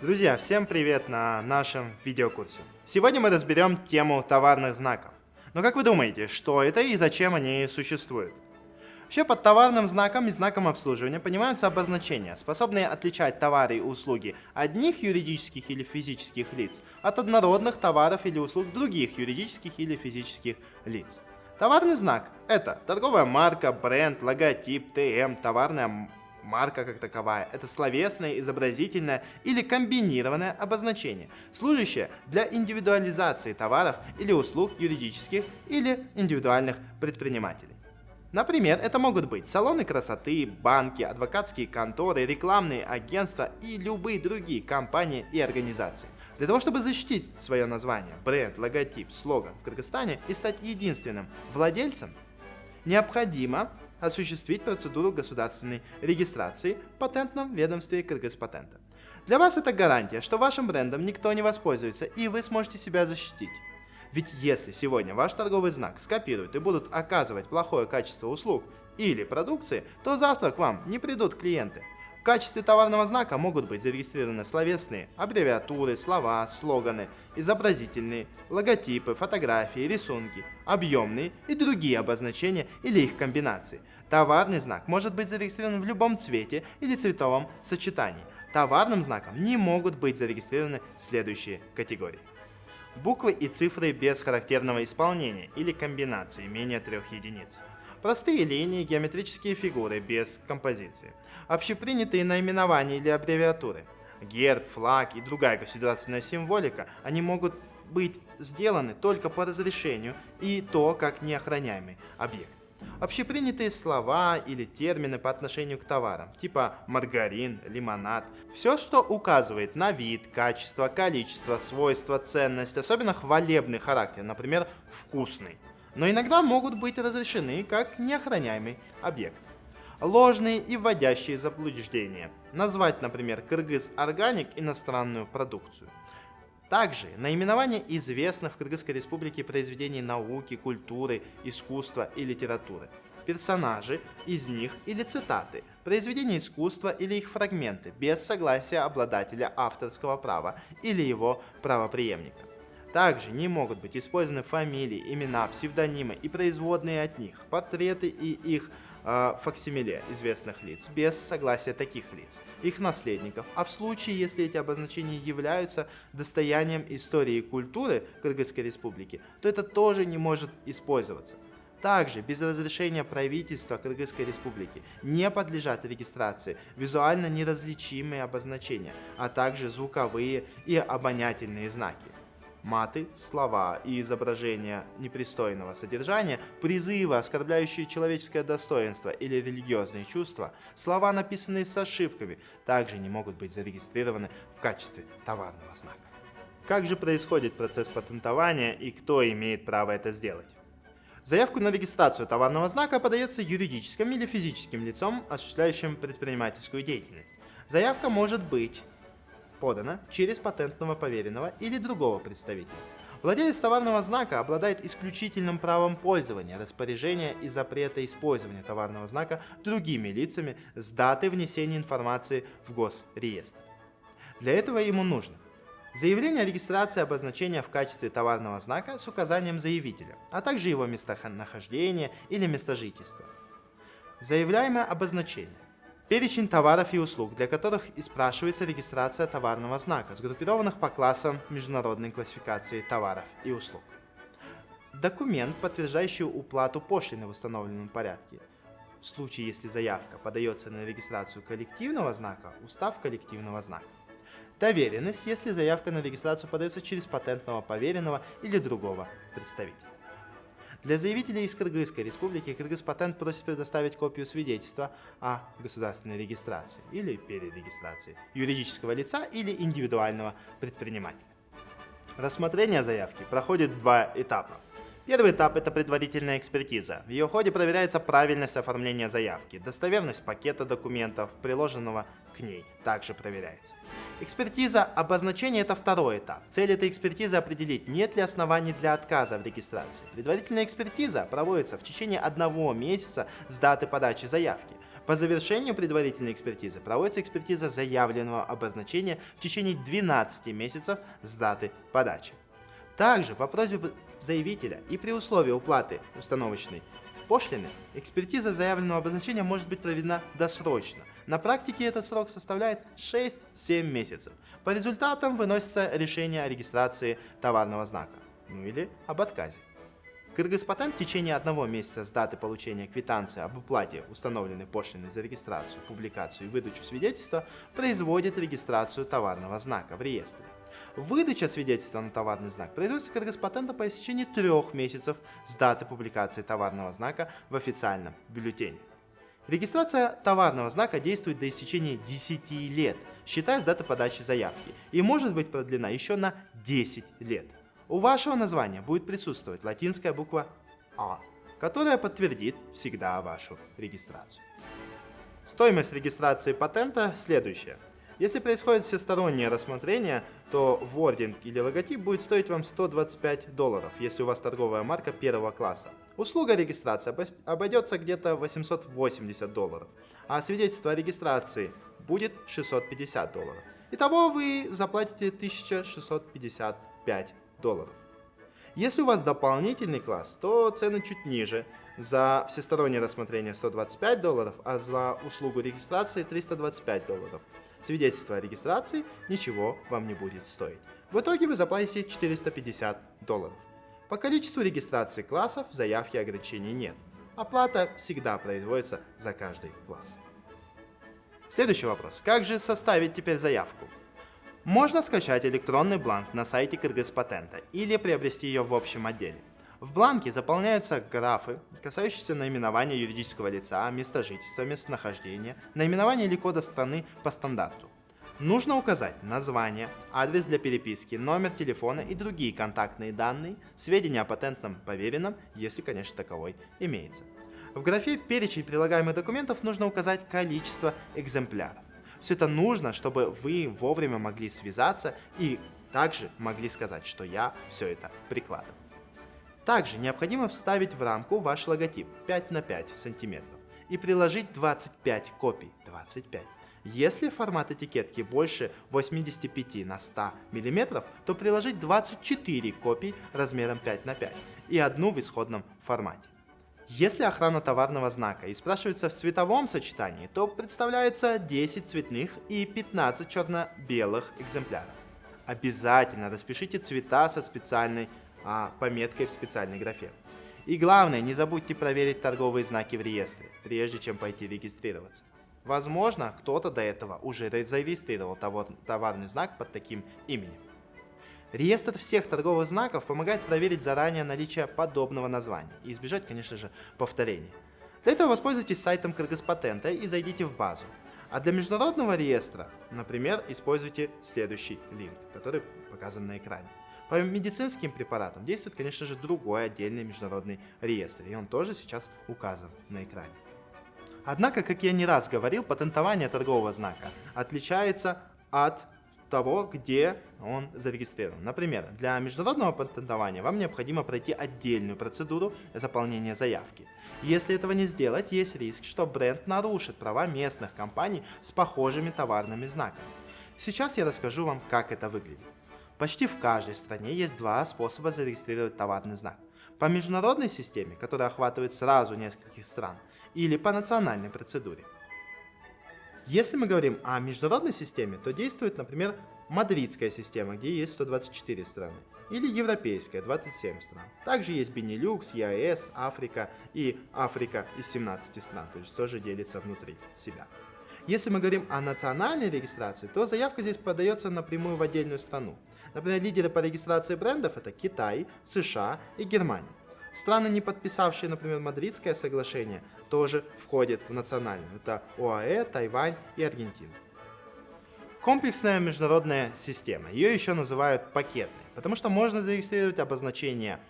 Друзья, всем привет на нашем видеокурсе. Сегодня мы разберем тему товарных знаков. Но как вы думаете, что это и зачем они существуют? Вообще под товарным знаком и знаком обслуживания понимаются обозначения, способные отличать товары и услуги одних юридических или физических лиц от однородных товаров или услуг других юридических или физических лиц. Товарный знак – это торговая марка, бренд, логотип, ТМ, товарная марка как таковая – это словесное, изобразительное или комбинированное обозначение, служащее для индивидуализации товаров или услуг юридических или индивидуальных предпринимателей. Например, это могут быть салоны красоты, банки, адвокатские конторы, рекламные агентства и любые другие компании и организации. Для того, чтобы защитить свое название, бренд, логотип, слоган в Кыргызстане и стать единственным владельцем, необходимо осуществить процедуру государственной регистрации в патентном ведомстве Кыргызпатента. Для вас это гарантия, что вашим брендом никто не воспользуется и вы сможете себя защитить. Ведь если сегодня ваш торговый знак скопируют и будут оказывать плохое качество услуг или продукции, то завтра к вам не придут клиенты. В качестве товарного знака могут быть зарегистрированы словесные аббревиатуры, слова, слоганы, изобразительные, логотипы, фотографии, рисунки, объемные и другие обозначения или их комбинации. Товарный знак может быть зарегистрирован в любом цвете или цветовом сочетании. Товарным знаком не могут быть зарегистрированы следующие категории. Буквы и цифры без характерного исполнения или комбинации менее 3 единиц. Простые линии, геометрические фигуры без композиции. Общепринятые наименования или аббревиатуры. Герб, флаг и другая государственная символика, они могут быть сделаны только по разрешению и то как неохраняемый объект. Общепринятые слова или термины по отношению к товарам, типа маргарин, лимонад, все, что указывает на вид, качество, количество, свойства, ценность, особенно хвалебный характер, например, вкусный, но иногда могут быть разрешены как неохраняемый объект. Ложные и вводящие заблуждения. Назвать, например, Кыргыз Органик иностранную продукцию. Также наименование известных в Кыргызской Республике произведений науки, культуры, искусства и литературы. Персонажи из них или цитаты, произведения искусства или их фрагменты без согласия обладателя авторского права или его правопреемника. Также не могут быть использованы фамилии, имена, псевдонимы и производные от них, портреты и их факсимиле известных лиц без согласия таких лиц, их наследников, а в случае, если эти обозначения являются достоянием истории и культуры Кыргызской Республики, то это тоже не может использоваться. Также без разрешения правительства Кыргызской Республики не подлежат регистрации визуально неразличимые обозначения, а также звуковые и обонятельные знаки. Маты, слова и изображения непристойного содержания, призывы, оскорбляющие человеческое достоинство или религиозные чувства, слова, написанные с ошибками, также не могут быть зарегистрированы в качестве товарного знака. Как же происходит процесс патентования и кто имеет право это сделать? Заявку на регистрацию товарного знака подается юридическим или физическим лицом, осуществляющим предпринимательскую деятельность. Заявка может быть подана через патентного поверенного или другого представителя. Владелец товарного знака обладает исключительным правом пользования, распоряжения и запрета использования товарного знака другими лицами с даты внесения информации в госреестр. Для этого ему нужно заявление о регистрации обозначения в качестве товарного знака с указанием заявителя, а также его местонахождения или места жительства. Заявляемое обозначение. Перечень товаров и услуг, для которых и спрашивается регистрация товарного знака, сгруппированных по классам международной классификации товаров и услуг. Документ, подтверждающий уплату пошлины в установленном порядке. В случае, если заявка подается на регистрацию коллективного знака, устав коллективного знака. Доверенность, если заявка на регистрацию подается через патентного поверенного или другого представителя. Для заявителей из Кыргызской Республики Кыргызпатент просит предоставить копию свидетельства о государственной регистрации или перерегистрации юридического лица или индивидуального предпринимателя. Рассмотрение заявки проходит в 2 этапа. Первый этап – это предварительная экспертиза. В ее ходе проверяется правильность оформления заявки, достоверность пакета документов, приложенного к ней, также проверяется. Экспертиза обозначения – это второй этап. Цель этой экспертизы – определить, нет ли оснований для отказа в регистрации. Предварительная экспертиза проводится в течение 1 месяца с даты подачи заявки. По завершению предварительной экспертизы проводится экспертиза заявленного обозначения в течение 12 месяцев с даты подачи. Также по просьбе заявителя и при условии уплаты установочной пошлины экспертиза заявленного обозначения может быть проведена досрочно. На практике этот срок составляет 6-7 месяцев. По результатам выносится решение о регистрации товарного знака, ну или об отказе. Кыргызпатент в течение 1 месяца с даты получения квитанции об уплате установленной пошлины за регистрацию, публикацию и выдачу свидетельства производит регистрацию товарного знака в реестре. Выдача свидетельства на товарный знак производится Кыргызпатентом по истечении 3 месяцев с даты публикации товарного знака в официальном бюллетене. Регистрация товарного знака действует до истечения 10 лет, считая с даты подачи заявки, и может быть продлена еще на 10 лет. У вашего названия будет присутствовать латинская буква А, которая подтвердит всегда вашу регистрацию. Стоимость регистрации патента следующая. Если происходит всестороннее рассмотрение, то вординг или логотип будет стоить вам $125, если у вас торговая марка 1 класса. Услуга регистрации обойдется где-то $880, а свидетельство о регистрации будет $650. Итого вы заплатите $1655. Если у вас дополнительный класс, то цены чуть ниже. За всестороннее рассмотрение $125, а за услугу регистрации $325. Свидетельство о регистрации ничего вам не будет стоить. В итоге вы заплатите $450. По количеству регистрации классов в заявке ограничений нет. Оплата всегда производится за каждый класс. Следующий вопрос. Как же составить теперь заявку? Можно скачать электронный бланк на сайте Кыргызпатента или приобрести ее в общем отделе. В бланке заполняются графы, касающиеся наименования юридического лица, места жительства, местонахождения, наименования или кода страны по стандарту. Нужно указать название, адрес для переписки, номер телефона и другие контактные данные, сведения о патентном поверенном, если, конечно, таковой имеется. В графе «Перечень прилагаемых документов» нужно указать количество экземпляров. Все это нужно, чтобы вы вовремя могли связаться и также могли сказать, что я все это прикладываю. Также необходимо вставить в рамку ваш логотип 5 на 5 см и приложить 25 копий. 25. Если формат этикетки больше 85 на 100 мм, то приложить 24 копий размером 5 на 5 и одну в исходном формате. Если охрана товарного знака и спрашивается в цветовом сочетании, то представляется 10 цветных и 15 черно-белых экземпляров. Обязательно распишите цвета со специальной пометкой в специальной графе. И главное, не забудьте проверить торговые знаки в реестре, прежде чем пойти регистрироваться. Возможно, кто-то до этого уже зарегистрировал товарный знак под таким именем. Реестр всех торговых знаков помогает проверить заранее наличие подобного названия и избежать, конечно же, повторения. Для этого воспользуйтесь сайтом Кыргызпатента и зайдите в базу. А для международного реестра, например, используйте следующий линк, который показан на экране. По медицинским препаратам действует, конечно же, другой отдельный международный реестр, и он тоже сейчас указан на экране. Однако, как я не раз говорил, патентование торгового знака отличается от того, где он зарегистрирован. Например, для международного патентования вам необходимо пройти отдельную процедуру заполнения заявки. Если этого не сделать, есть риск, что бренд нарушит права местных компаний с похожими товарными знаками. Сейчас я расскажу вам, как это выглядит. Почти в каждой стране есть два способа зарегистрировать товарный знак. По международной системе, которая охватывает сразу нескольких стран, или по национальной процедуре. Если мы говорим о международной системе, то действует, например, мадридская система, где есть 124 страны, или европейская, 27 стран. Также есть Бенилюкс, ЕАЭС, Африка и Африка из 17 стран, то есть тоже делится внутри себя. Если мы говорим о национальной регистрации, то заявка здесь подается напрямую в отдельную страну. Например, лидеры по регистрации брендов – это Китай, США и Германия. Страны, не подписавшие, например, Мадридское соглашение, тоже входят в национальную. Это ОАЭ, Тайвань и Аргентина. Комплексная международная система. Ее еще называют пакетной, потому что можно зарегистрировать обозначение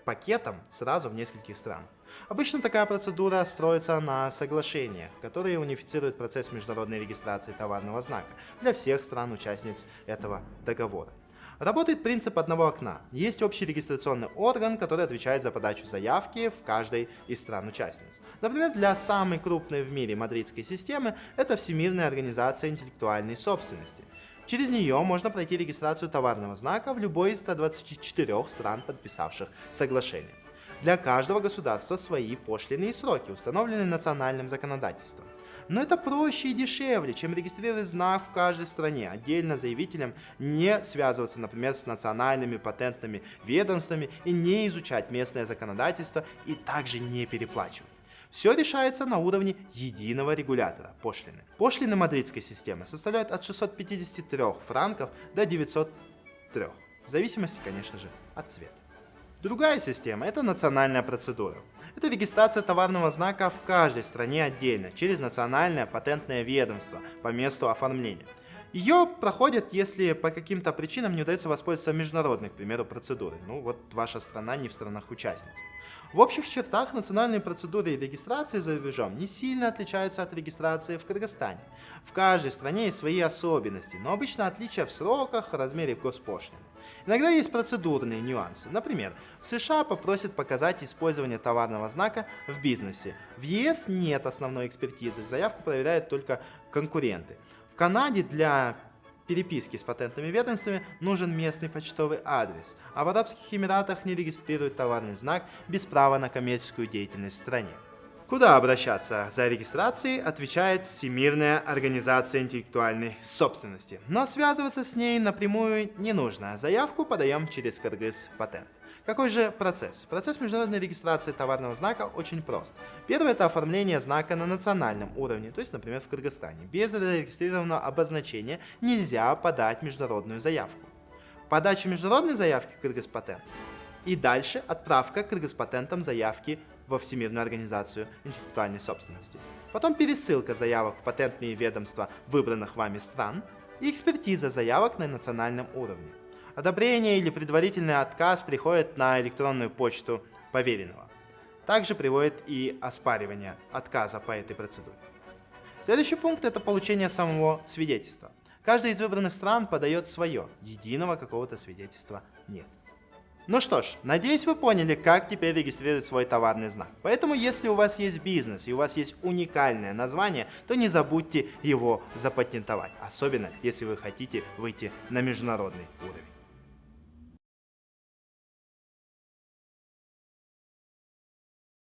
пакетом сразу в нескольких странах. Обычно такая процедура строится на соглашениях, которые унифицируют процесс международной регистрации товарного знака для всех стран-участниц этого договора. Работает принцип одного окна. Есть общий регистрационный орган, который отвечает за подачу заявки в каждой из стран-участниц. Например, для самой крупной в мире мадридской системы это Всемирная организация интеллектуальной собственности. Через нее можно пройти регистрацию товарного знака в любой из 124 стран, подписавших соглашение. Для каждого государства свои пошлины и сроки, установленные национальным законодательством. Но это проще и дешевле, чем регистрировать знак в каждой стране. Отдельно заявителям не связываться, например, с национальными патентными ведомствами и не изучать местное законодательство и также не переплачивать. Все решается на уровне единого регулятора – пошлины. Пошлины мадридской системы составляют от 653 франков до 903, в зависимости, конечно же, от цвета. Другая система – это национальная процедура. Это регистрация товарного знака в каждой стране отдельно, через национальное патентное ведомство по месту оформления. Ее проходят, если по каким-то причинам не удается воспользоваться международной, к примеру, процедурой. Вот ваша страна не в странах-участниц. В общих чертах национальные процедуры и регистрации за рубежом не сильно отличаются от регистрации в Кыргызстане. В каждой стране есть свои особенности, но обычно отличия в сроках, размере госпошлины. Иногда есть процедурные нюансы. Например, в США попросят показать использование товарного знака в бизнесе. В ЕС нет основной экспертизы, заявку проверяют только конкуренты. В Канаде для переписки с патентными ведомствами нужен местный почтовый адрес, а в Арабских Эмиратах не регистрируют товарный знак без права на коммерческую деятельность в стране. Куда обращаться за регистрацией, отвечает Всемирная организация интеллектуальной собственности. Но связываться с ней напрямую не нужно. Заявку подаем через Кыргыз-патент. Какой же процесс? Процесс международной регистрации товарного знака очень прост. Первое – это оформление знака на национальном уровне, то есть, например, в Кыргызстане. Без зарегистрированного обозначения нельзя подать международную заявку. Подача международной заявки в Кыргыз-патент и дальше отправка Кыргыз-патентом заявки во Всемирную организацию интеллектуальной собственности. Потом пересылка заявок в патентные ведомства выбранных вами стран и экспертиза заявок на национальном уровне. Одобрение или предварительный отказ приходит на электронную почту поверенного. Также приводит и оспаривание отказа по этой процедуре. Следующий пункт – это получение самого свидетельства. Каждая из выбранных стран подает свое, единого какого-то свидетельства нет. Ну что ж, надеюсь, вы поняли, как теперь регистрировать свой товарный знак. Поэтому, если у вас есть бизнес и у вас есть уникальное название, то не забудьте его запатентовать, особенно если вы хотите выйти на международный уровень.